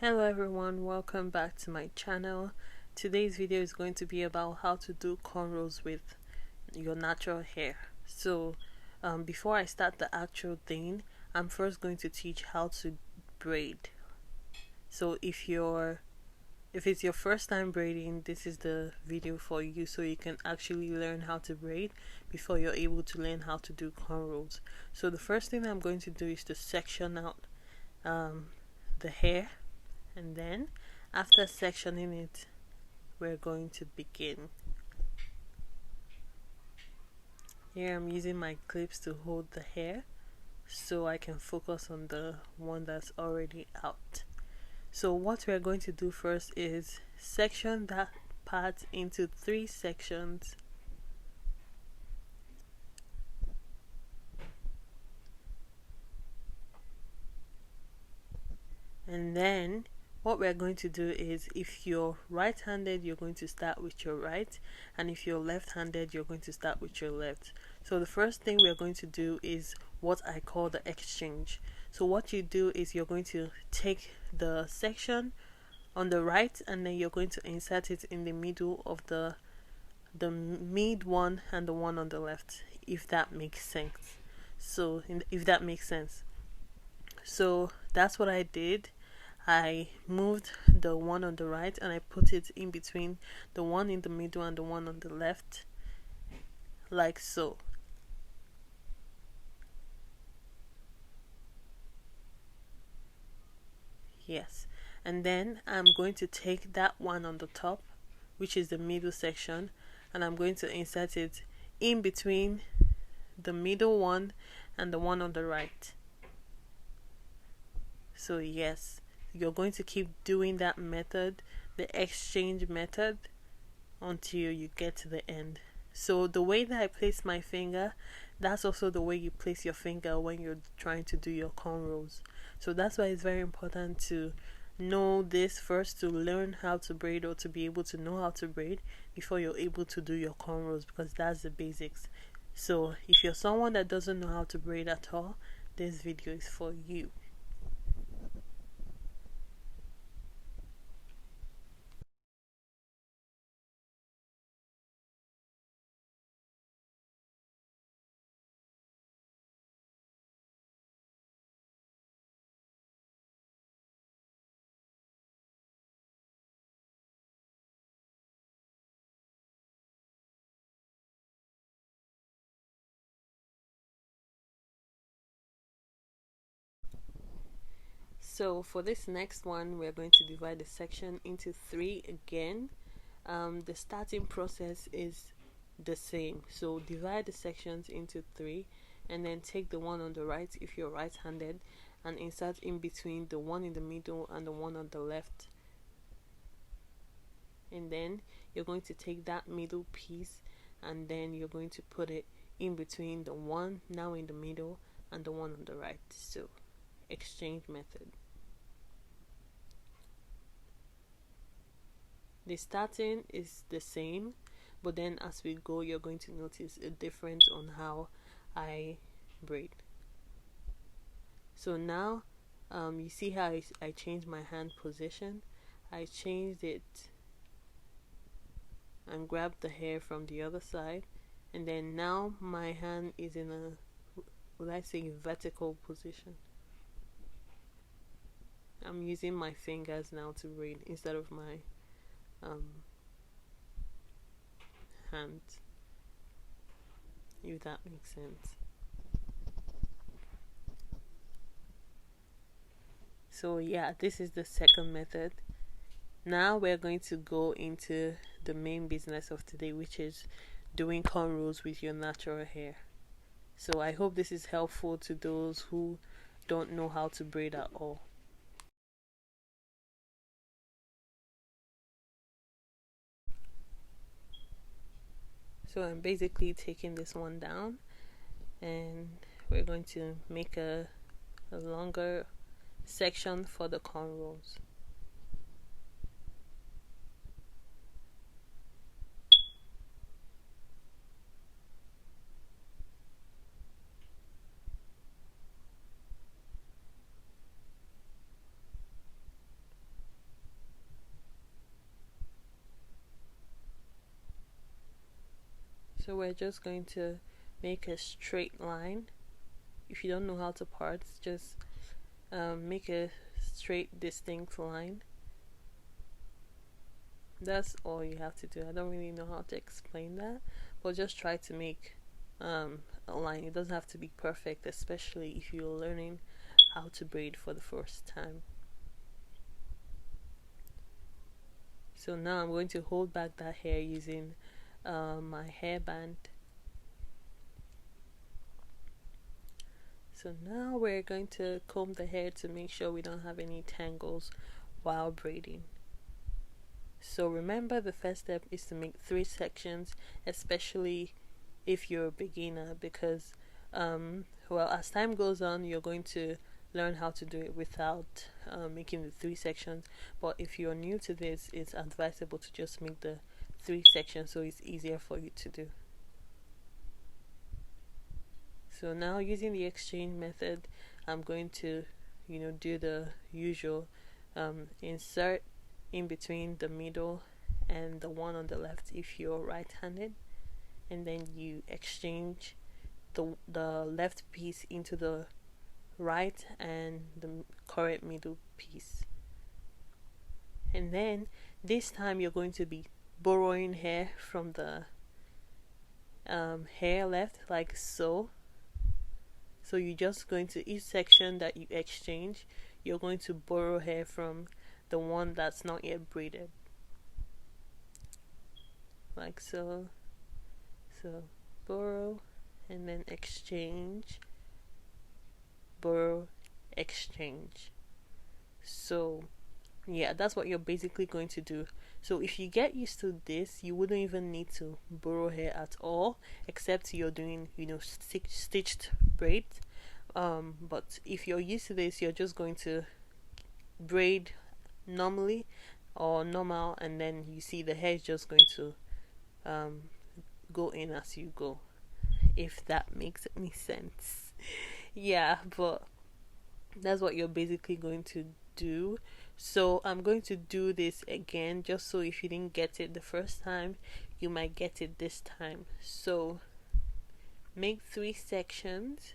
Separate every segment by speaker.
Speaker 1: Hello everyone, welcome back to my channel. Today's video is going to be about how to do cornrows with your natural hair. Before I start the actual thing, I'm first going to teach how to braid. So if it's your first time braiding, this is the video for you, so you can actually learn how to braid before you're able to learn how to do cornrows. So the first thing I'm going to do is to section out the hair, and then after sectioning it, we're going to begin. Here I'm using my clips to hold the hair so I can focus on the one that's already out. So what we're going to do first is section that part into 3 sections, and then what we're going to do is, if you're right-handed, you're going to start with your right, and if you're left-handed, you're going to start with your left. So the first thing we're going to do is what I call the exchange. So what you do is you're going to take the section on the right, and then you're going to insert it in the middle of the mid one and the one on the left, if that makes sense. So that's what I did. I moved the one on the right and I put it in between the one in the middle and the one on the left, like so. Yes, and then I'm going to take that one on the top, which is the middle section, and I'm going to insert it in between the middle one and the one on the right. So yes, you're going to keep doing that method, the exchange method, until you get to the end. So the way that I place my finger, that's also the way you place your finger when you're trying to do your cornrows. So that's why it's very important to know this first, to learn how to braid, or to be able to know how to braid before you're able to do your cornrows, because that's the basics. So if you're someone that doesn't know how to braid at all, this video is for you. So for this next one, we're going to divide the section into 3 again. The starting process is the same. So divide the sections into 3, and then take the one on the right if you're right-handed and insert in between the one in the middle and the one on the left. And then you're going to take that middle piece, and then you're going to put it in between the one now in the middle and the one on the right. So exchange method. The starting is the same, but then as we go, you're going to notice a difference on how I braid. So now you see how I changed my hand position. I changed it and grabbed the hair from the other side, and then now my hand is in a, would I say, vertical position. I'm using my fingers now to braid instead of my hand, if that makes sense. So yeah, this is the second method. Now we're going to go into the main business of today, which is doing cornrows with your natural hair. So I hope this is helpful to those who don't know how to braid at all. So I'm basically taking this one down, and we're going to make a longer section for the cornrows. So we're just going to make a straight line. If you don't know how to part, just make a straight distinct line. That's all you have to do. I don't really know how to explain that, but just try to make a line. It doesn't have to be perfect, especially if you're learning how to braid for the first time. So now I'm going to hold back that hair using my hairband. So now we're going to comb the hair to make sure we don't have any tangles while braiding. So remember, the first step is to make 3 sections, especially if you're a beginner, because well, as time goes on, you're going to learn how to do it without making the 3 sections. But if you're new to this, it's advisable to just make the 3 sections so it's easier for you to do. So now, using the exchange method, I'm going to do the usual insert in between the middle and the one on the left if you're right-handed, and then you exchange the left piece into the right and the correct middle piece. And then this time you're going to be borrowing hair from the hair left, like so. So you're just going to, each section that you exchange, you're going to borrow hair from the one that's not yet braided, like so. So borrow and then exchange, borrow, exchange. So yeah, that's what you're basically going to do. So if you get used to this, you wouldn't even need to borrow hair at all, except you're doing stitched braids. But if you're used to this, you're just going to braid normally or normal, and then you see the hair is just going to go in as you go, if that makes any sense. Yeah, but that's what you're basically going to do. So I'm going to do this again, just so if you didn't get it the first time, you might get it this time. So make 3 sections,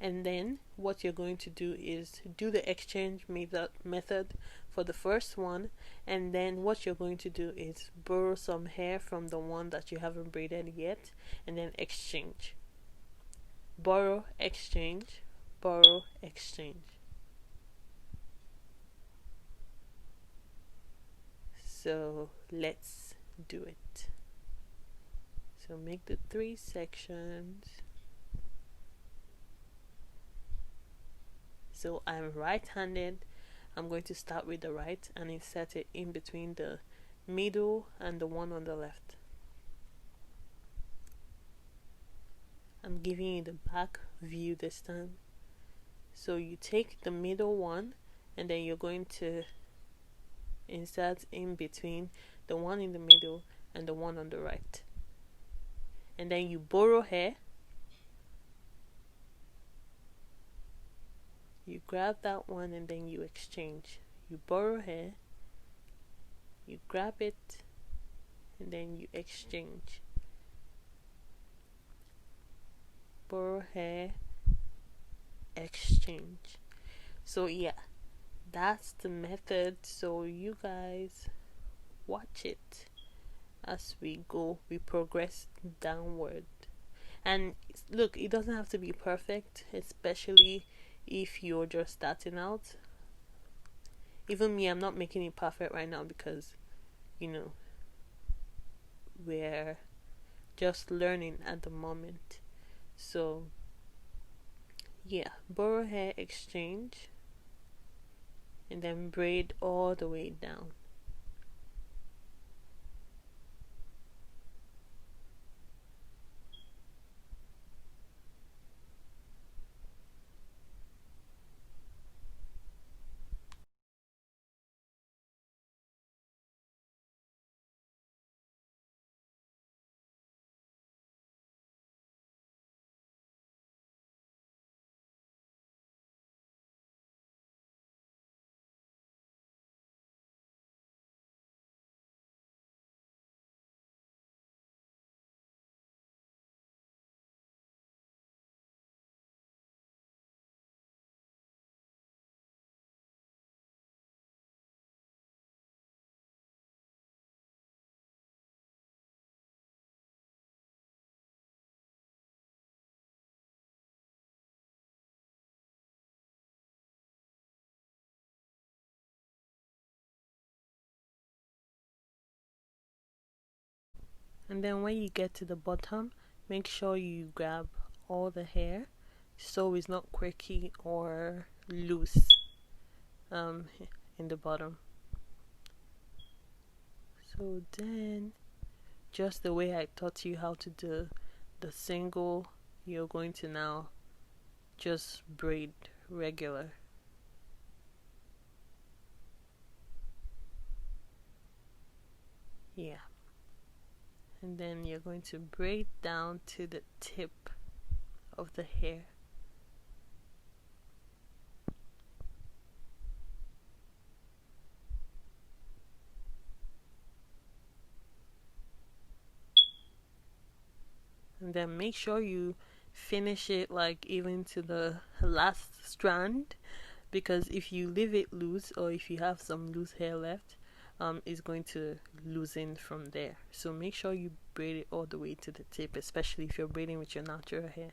Speaker 1: and then what you're going to do is do the exchange method for the first one, and then what you're going to do is borrow some hair from the one that you haven't braided yet, and then exchange, borrow, exchange, borrow, exchange. So let's do it. So make the 3 sections. So I'm right-handed. I'm going to start with the right and insert it in between the middle and the one on the left. I'm giving you the back view this time. So you take the middle one, and then you're going to insert in between the one in the middle and the one on the right, and then you borrow hair. You grab that one and then you exchange. You borrow hair, you grab it, and then you exchange. Borrow hair, exchange. So yeah, that's the method. So you guys watch it as we go. We progress downward. And look, it doesn't have to be perfect, especially if you're just starting out. Even me, I'm not making it perfect right now because we're just learning at the moment. So yeah, borrow hair, exchange, and then braid all the way down. And then when you get to the bottom, make sure you grab all the hair so it's not quirky or loose um, in the bottom. So then, just the way I taught you how to do the single, you're going to now just braid regular. Yeah. And then you're going to braid down to the tip of the hair. And then make sure you finish it like even to the last strand, because if you leave it loose or if you have some loose hair left, it's going to loosen from there. So make sure you braid it all the way to the tip, especially if you're braiding with your natural hair.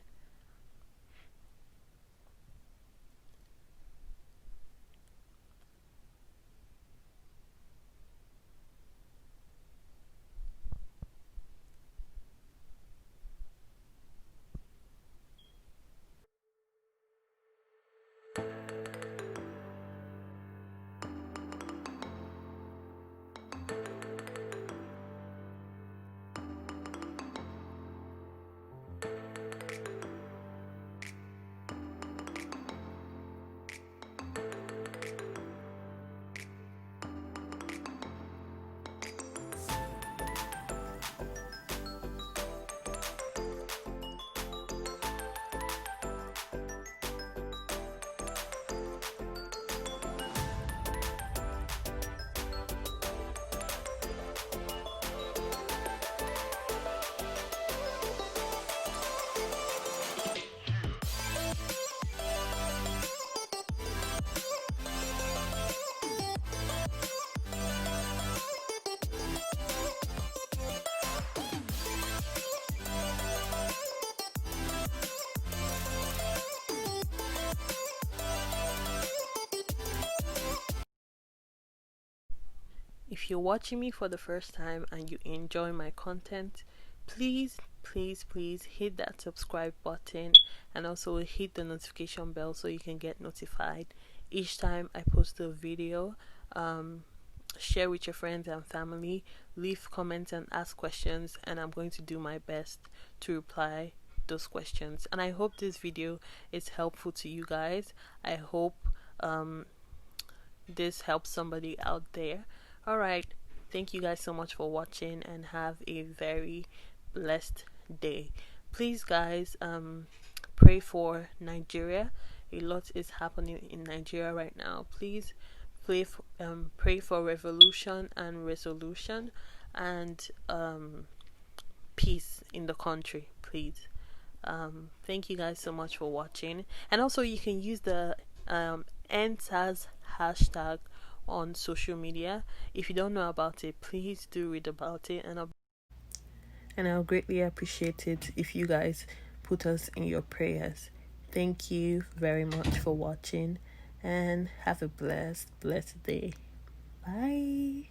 Speaker 1: If you're watching me for the first time and you enjoy my content, please hit that subscribe button and also hit the notification bell so you can get notified each time I post a video. Share with your friends and family, leave comments and ask questions, and I'm going to do my best to reply those questions. And I hope this video is helpful to you guys. I hope this helps somebody out there. Alright, thank you guys so much for watching and have a very blessed day. Please guys, pray for Nigeria. A lot is happening in Nigeria right now. Please pray for revolution and resolution and peace in the country, please. Thank you guys so much for watching. And also you can use the NSAS hashtag on social media. If you don't know about it, please do read about it, and I'll greatly appreciate it if you guys put us in your prayers. Thank you very much for watching and have a blessed day. Bye.